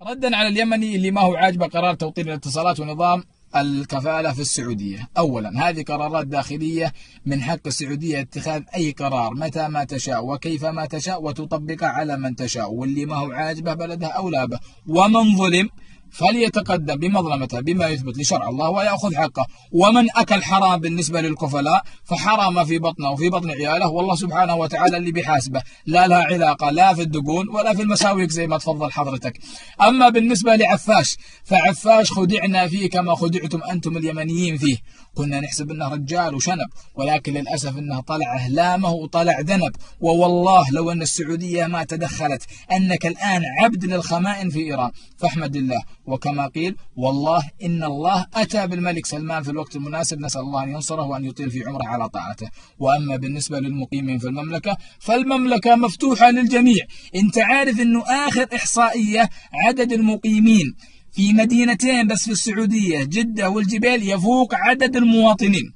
ردا على اليمني اللي ما هو عاجبه قرار توطين الاتصالات ونظام الكفالة في السعودية. أولا، هذه قرارات داخلية، من حق السعودية اتخاذ أي قرار متى ما تشاء وكيف ما تشاء وتطبقه على من تشاء، واللي ما هو عاجبه بلدها أولى به، ومن ظلم فليتقدم بمظلمته بما يثبت لشرع الله ويأخذ حقه. ومن أكل حرام بالنسبة للكفلاء فحرام في بطنه وفي بطن عياله، والله سبحانه وتعالى اللي بيحاسبه، لا لها علاقة لا في الدقون ولا في المساويق زي ما تفضل حضرتك. أما بالنسبة لعفاش فعفاش خدعنا فيه كما خدعتم أنتم اليمنيين فيه. كنا نحسب أنه رجال وشنب، ولكن للأسف أنه طلع أهلامه وطلع ذنب. ووالله لو أن السعودية ما تدخلت أنك الآن عبد للخمائن في إيران، فاحمد الله. وكما قيل والله إن الله أتى بالملك سلمان في الوقت المناسب، نسأل الله أن ينصره وأن يطيل في عمره على طاعته. وأما بالنسبة للمقيمين في المملكة فالمملكة مفتوحة للجميع. أنت عارف أنه آخر إحصائية عدد المقيمين في مدينتين بس في السعودية، جدة والجبال، يفوق عدد المواطنين.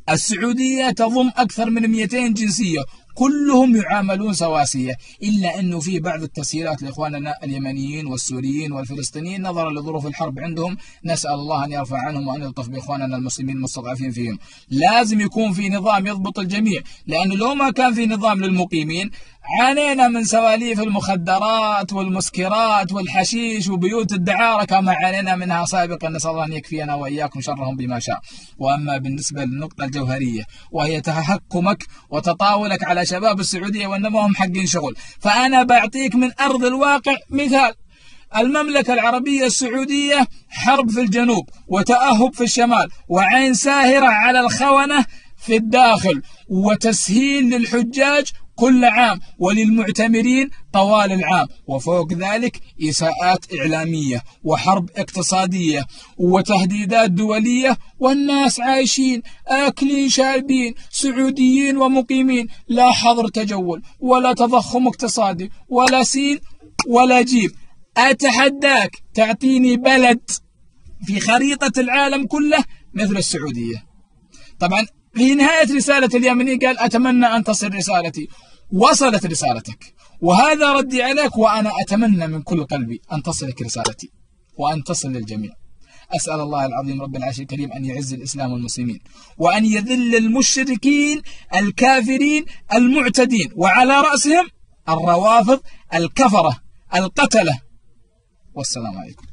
السعودية تضم أكثر من 200 جنسية، كلهم يعاملون سواسية، إلا أنه في بعض التسهيلات لإخواننا اليمنيين والسوريين والفلسطينيين نظرا لظروف الحرب عندهم، نسأل الله أن يرفع عنهم وأن يلطف بإخواننا المسلمين المستضعفين فيهم. لازم يكون في نظام يضبط الجميع، لأنه لو ما كان في نظام للمقيمين عانينا من سواليف المخدرات والمسكرات والحشيش وبيوت الدعارة كما عانينا منها سابقا، نسأل الله أن يكفينا وإياكم شرهم بما شاء. وأما بالنسبة للنقطة الجوهرية وهي تهكمك وتطاولك على شباب السعودية وأنما هم حقين شغل، فأنا بعطيك من أرض الواقع مثال. المملكة العربية السعودية حرب في الجنوب وتأهب في الشمال وعين ساهرة على الخونة في الداخل، وتسهيل للحجاج كل عام وللمعتمرين طوال العام، وفوق ذلك إساءات إعلامية وحرب اقتصادية وتهديدات دولية، والناس عايشين آكلين شاربين، سعوديين ومقيمين، لا حظر تجول ولا تضخم اقتصادي ولا سين ولا جيم. أتحداك تعطيني بلد في خريطة العالم كله مثل السعودية. طبعا في نهاية رسالة اليمني قال أتمنى أن تصل رسالتي. وصلت رسالتك وهذا ردي عليك، وأنا أتمنى من كل قلبي أن تصلك رسالتي وأن تصل للجميع. أسأل الله العظيم رب العرش الكريم أن يعز الإسلام والمسلمين وأن يذل المشركين الكافرين المعتدين، وعلى رأسهم الروافض الكفرة القتلة. والسلام عليكم.